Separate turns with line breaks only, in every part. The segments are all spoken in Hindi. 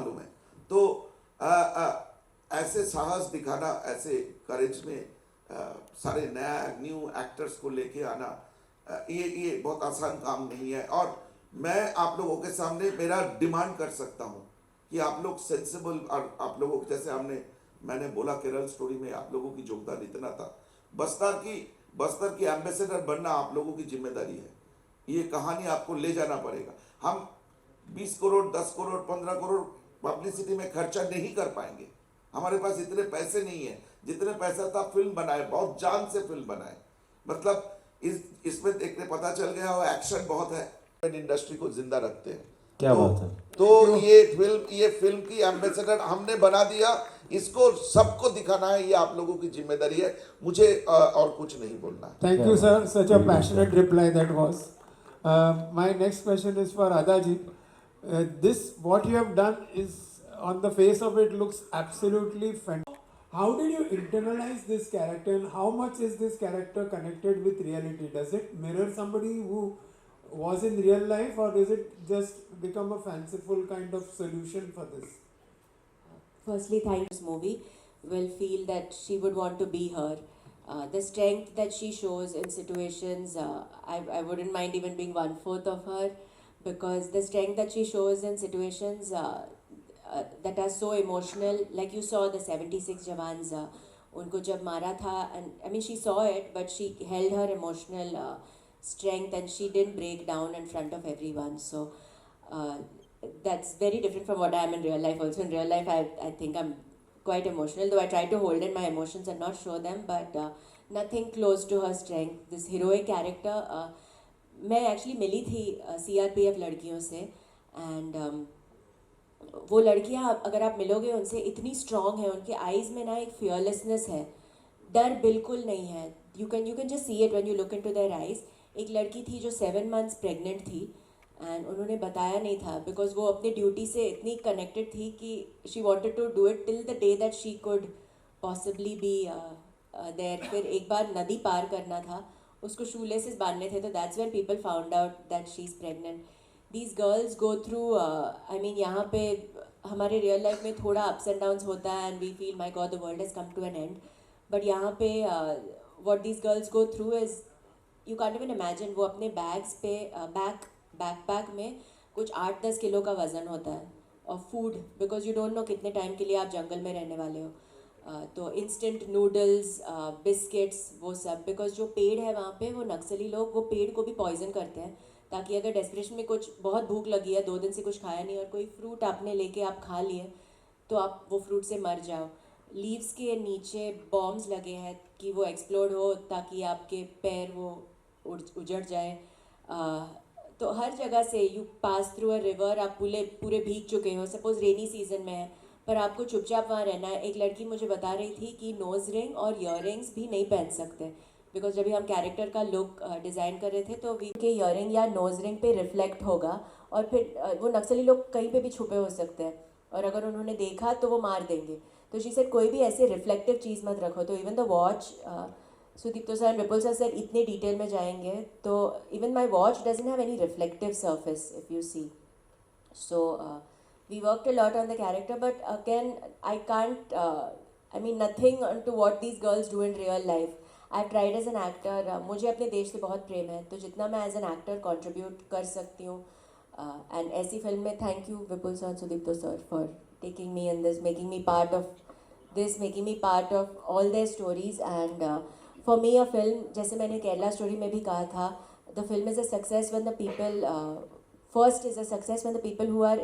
मालूम है। तो ऐसे साहस दिखाना, ऐसे करेज में सारे नया न्यू एक्टर्स को लेके आना, ये बहुत आसान काम नहीं है। और मैं आप लोगों के सामने मेरा डिमांड कर सकता हूँ कि आप लोग सेंसिबल, और आप लोगों को जैसे मैंने बोला केरल स्टोरी में आप लोगों की योगदान इतना था, बस्तर की एम्बेसडर बनना आप लोगों की जिम्मेदारी है। ये कहानी आपको ले जाना पड़ेगा। हम 20 करोड़ 10 करोड़ 15 करोड़ पब्लिसिटी में खर्चा नहीं कर पाएंगे, हमारे पास इतने पैसे नहीं है। जितने पैसा था फिल्म बनाए, बहुत जान से फिल्म बनाए, मतलब इसमें देखने पता चल गया वो एक्शन बहुत है, इंडस्ट्री को जिंदा रखते हैं।
क्या बात है।
तो ये फिल्म की एम्बेसडर हमने बना दिया, इसको सबको दिखाना है, ये आप लोगों की जिम्मेदारी है, मुझे और कुछ नहीं बोलना है।
Thank you, sir. Such a passionate reply that was. My next question is for Adaji. What you have done is, on the face of it, looks absolutely fantastic. How did you internalize this character, and how much is this character connected with reality? Does it mirror somebody who was in real life, or does it just become a fanciful kind of solution for this?
Firstly, thank this movie will feel that she would want to be her. The strength that she shows in situations, I wouldn't mind even being 1/4 of her, because the strength that she shows in situations that are so emotional, like you saw the 76 Jawans, unko jab mara tha, and I mean she saw it, but she held her emotional strength and she didn't break down in front of everyone. So that's very different from what I am in real life. Also in real life, I think I'm quite emotional, though I try to hold in my emotions and not show them, but nothing close to her strength. This heroic character, मैं एक्चुअली मिली थी CRPF लड़कियों से, एंड वो लड़कियां अगर आप मिलोगे उनसे, इतनी स्ट्रॉन्ग है, उनके आईज में ना एक फियरलेसनेस है, डर बिल्कुल नहीं है। You can just see it when you look into their eyes. एक लड़की थी जो 7 months प्रेग्नेंट थी, एंड उन्होंने बताया नहीं था बिकॉज वो अपनी ड्यूटी से इतनी कनेक्टेड थी कि she wanted to do it till the day that she could possibly be there. फिर एक बार नदी पार करना था, उसको शूलेसेस बांधने थे, तो that's when people found out that she is pregnant. These girls go through, I mean यहाँ पे हमारे रियल लाइफ में थोड़ा अप्स एंड डाउन्स होता है, and we feel my god the world has come to an end, but यहाँ पे what these girls go through is you can't even imagine. वो अपने बैग्स पे बैकपैक में कुछ 8-10 किलो का वज़न होता है, और food, because you don't know कितने टाइम के लिए आप जंगल में रहने वाले हो, तो इंस्टेंट नूडल्स, बिस्किट्स, वो सब, बिकॉज जो पेड़ है वहाँ पे, वो नक्सली लोग वो पेड़ को भी पॉइजन करते हैं, ताकि अगर डेस्परेशन में कुछ बहुत भूख लगी है, 2 दिन से कुछ खाया नहीं और कोई फ्रूट आपने लेके आप खा लिए, तो आप वो फ्रूट से मर जाओ। लीव्स के नीचे बॉम्ब्स लगे हैं कि वो एक्सप्लोड हो, ताकि आपके पैर वो उजड़ जाए। तो हर जगह से you pass through a river, आप पूरे भीग चुके हो, सपोज रेनी सीजन में है, पर आपको चुपचाप वहाँ रहना है। एक लड़की मुझे बता रही थी कि नोज रिंग और ईयरिंग्स भी नहीं पहन सकते, बिकॉज जब भी हम कैरेक्टर का लुक डिज़ाइन कर रहे थे, तो वी के ईयरिंग या नोज रिंग पे रिफ्लेक्ट होगा, और फिर वो नक्सली लोग कहीं पे भी छुपे हो सकते हैं, और अगर उन्होंने देखा तो वो मार देंगे। तो शी सेड कोई भी ऐसे रिफ्लेक्टिव चीज़ मत रखो। तो even the watch, Sudipto sir and Vipul sir इतने डिटेल में जाएंगे, तो even my watch doesn't have any reflective surface if you see. So we worked a lot on the character, but again I can't I mean nothing to what these girls do in real life. I've tried as an actor, मुझे अपने देश से बहुत प्रेम है, तो जितना मैं एज एन एक्टर कंट्रीब्यूट कर सकती हूँ, एंड ऐसी फिल्म में thank you Vipul sir, Sudipto sir, for taking me in this, making me part of all their stories. And for me a film, जैसे मैंने केरला स्टोरी में भी कहा था, the film is a success when the people, first is a success when the people who are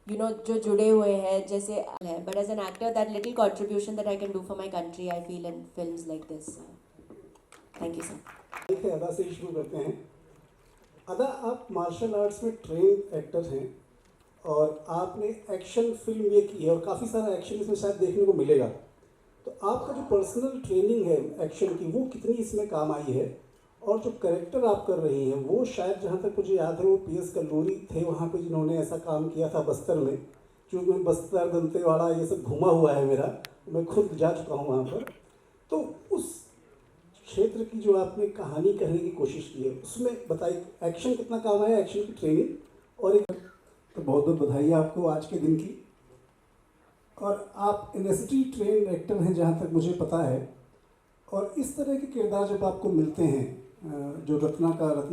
you know जो जुड़े हुए हैं, जैसे है, but as an actor that little contribution that I can do for my country, I feel in films like this. Thank you sir.
देखिए, अदा से ही शुरू करते हैं। अदा, आप मार्शल आर्ट्स में ट्रेन एक्टर हैं, और आपने एक्शन फिल्म ये की है, और काफ़ी सारा एक्शन इसमें शायद देखने को मिलेगा। तो आपका जो पर्सनल ट्रेनिंग है एक्शन की, वो कितनी इसमें काम आई है, और जो कैरेक्टर आप कर रही हैं, वो शायद जहाँ तक मुझे याद है वो PS कल्लूरी थे वहाँ पे, जिन्होंने ऐसा काम किया था बस्तर में। क्योंकि मैं बस्तर, दंतेवाड़ा, ये सब घूमा हुआ है मेरा, मैं खुद जा चुका हूँ वहाँ पर। तो उस क्षेत्र की जो आपने कहानी कहने की कोशिश की है, उसमें बताइए एक्शन कितना काम आया, एक्शन की ट्रेनिंग। और एक तो बहुत बहुत बधाई आपको आज के दिन की। और आप यूनिवर्सिटी ट्रेन एक्टर हैं जहाँ तक मुझे पता है, और इस तरह के किरदार जब आपको मिलते हैं, जो रत्ना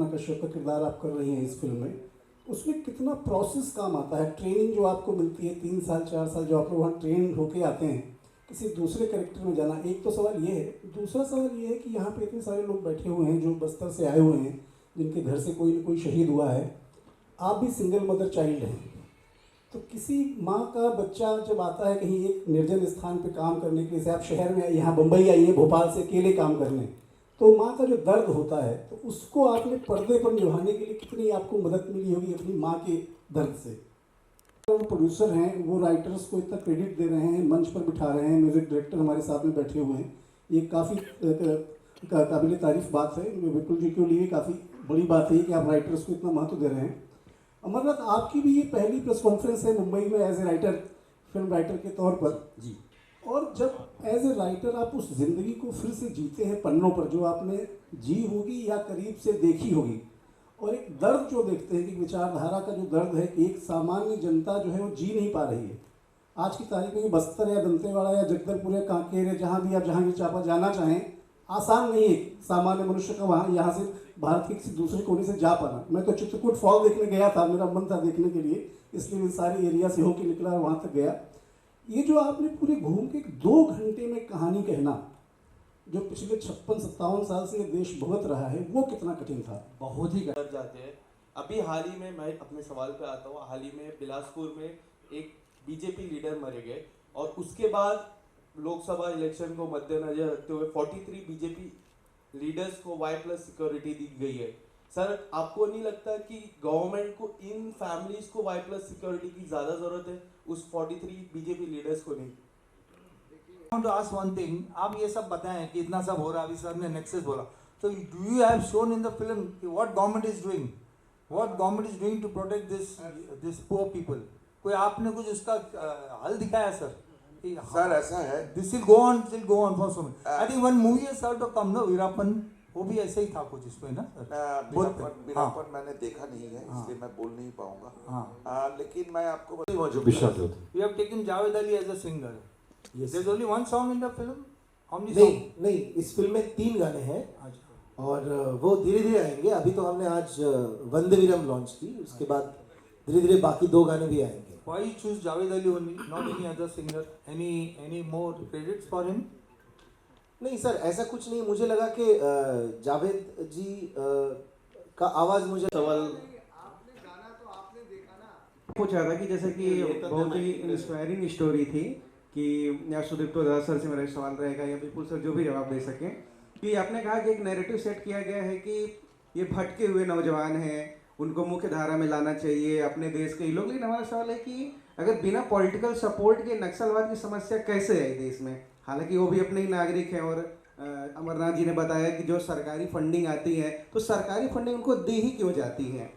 कश्यप का किरदार आप कर रही हैं इस फिल्म में, उसमें कितना प्रोसेस काम आता है, ट्रेनिंग जो आपको मिलती है 3 साल 4 साल जो आप लोग वहाँ ट्रेन होके आते हैं किसी दूसरे कैरेक्टर में जाना, एक तो सवाल ये है। दूसरा सवाल ये है कि यहाँ पे इतने सारे लोग बैठे हुए हैं जो बस्तर से आए हुए हैं, जिनके घर से कोई न कोई शहीद हुआ है, आप भी सिंगल मदर चाइल्ड हैं, तो किसी माँ का बच्चा जब आता है कहीं एक निर्जन स्थान पे काम करने के लिए, जैसे आप शहर में यहाँ मुंबई आई हैं भोपाल से अकेले काम करने, तो माँ का जो दर्द होता है तो उसको आपने पर्दे पर निभाने के लिए कितनी आपको मदद मिली होगी अपनी माँ के दर्द से। वो प्रोड्यूसर हैं, वो राइटर्स को इतना क्रेडिट दे रहे हैं, मंच पर बिठा रहे हैं, म्यूज़िक डायरेक्टर हमारे साथ में बैठे हुए हैं, ये काफ़ी काबिल तारीफ बात है। बिल्कुल जी के लिए काफ़ी बड़ी बात है कि आप राइटर्स को इतना महत्व दे रहे हैं। अमरनाथ, आपकी भी ये पहली प्रेस कॉन्फ्रेंस है मुंबई में as a writer, film writer के तौर पर
जी।
और जब एज ए राइटर आप उस ज़िंदगी को फिर से जीते हैं पन्नों पर, जो आपने जी होगी या करीब से देखी होगी, और एक दर्द जो देखते हैं कि विचारधारा का जो दर्द है कि एक सामान्य जनता जो है वो जी नहीं पा रही है। आज की तारीख में बस्तर या दंतेवाड़ा या जगदलपुर या कांकेर या जहाँ भी आप जहांगीर चांपा जाना चाहें, आसान नहीं है सामान्य मनुष्य का वहाँ यहाँ से भारत के किसी दूसरे कोने से जा पाना। मैं तो चित्रकूट फॉल देखने गया था, मेरा मन था देखने के लिए, इसलिए मैं सारे एरिया से होकर निकला और वहाँ तक गया। ये जो आपने पूरे घूम के 2 घंटे में कहानी कहना, जो पिछले 56-57 साल से ये देश भुगत रहा है, वो कितना कठिन था?
बहुत ही
कर जाते हैं। अभी हाल ही में, मैं अपने सवाल पे आता हूँ, हाल ही में बिलासपुर में एक बीजेपी लीडर मरे गए और उसके बाद लोकसभा इलेक्शन को मद्देनजर रखते हुए 43 बीजेपी लीडर्स को Y+ सिक्योरिटी दी गई है। सर, आपको नहीं लगता कि गवर्नमेंट को इन फैमिलीज को Y+ सिक्योरिटी की ज़्यादा ज़रूरत है, उस 43 बीजेपी लीडर्स को नहीं?
want to ask one thing, आप ये सब बताएं कि इतना सब हो रहा है, अभी सर ने नेक्सस बोला, तो do you have shown in the film what government is doing to protect this poor people? कोई आपने कुछ उसका हल दिखाया सर?
सर ऐसा है,
this will go on for so many. I think one movie has start to come, no, Veerappan, वो भी ऐसे ही था कुछ इसमें ना सर?
वीरापन मैंने देखा नहीं है, इसलिए मैं बोल नहीं पाऊंगा।
हाँ,
लेकिन मैं आपको
we have taken Javed Ali as a singer. There is only one song in the film? How many song?
नहीं, इस फिल्म में 3 गाने हैं
अच्छा,
और वो धीरे धीरे आएंगे। अभी तो हमने आज वंदे विरम लॉन्च की, उसके बाद धीरे धीरे बाकी 2 गाने भी आएंगे।
why you choose Javed Ali only, not any other singer? Any more credits for him?
नहीं सर, ऐसा कुछ नहीं, मुझे लगा कि जावेद जी का आवाज़ मुझे
सवाल पूछ रहा था कि जैसे कि बहुत ही इंस्पायरिंग स्टोरी थी कि या सुदीप्तो दास सर से मेरा सवाल रहेगा या विपुल सर जो भी जवाब दे सकें, कि आपने कहा कि एक नैरेटिव सेट किया गया है कि ये भटके हुए नौजवान हैं, उनको मुख्य धारा में लाना चाहिए अपने देश के लोग। लेकिन हमारा सवाल है कि अगर बिना पॉलिटिकल सपोर्ट के नक्सलवाद की समस्या कैसे आई देश में? हालांकि वो भी अपने ही नागरिक हैं, और अमरनाथ जी ने बताया कि जो सरकारी फंडिंग आती है तो सरकारी फंडिंग उनको दी ही क्यों जाती है,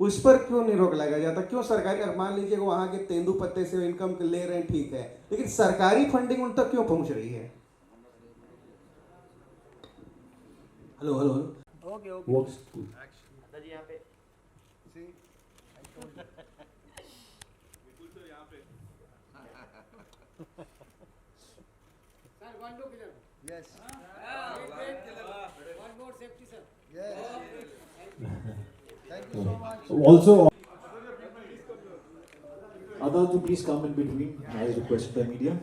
उस पर क्यों नहीं रोक लगाया जाता? क्यों सरकारी, अगर मान लीजिए वहाँ के तेंदुपत्ते से इनकम ले रहे हैं, ठीक है, लेकिन सरकारी फंडिंग उन तक क्यों पहुँच रही है?
हेलो
ओके
जी यहाँ पे
Also, Adal to please come in between as requested by media.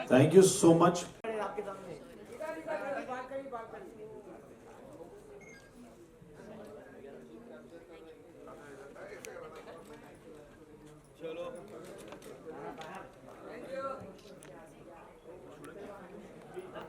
Thank you so much.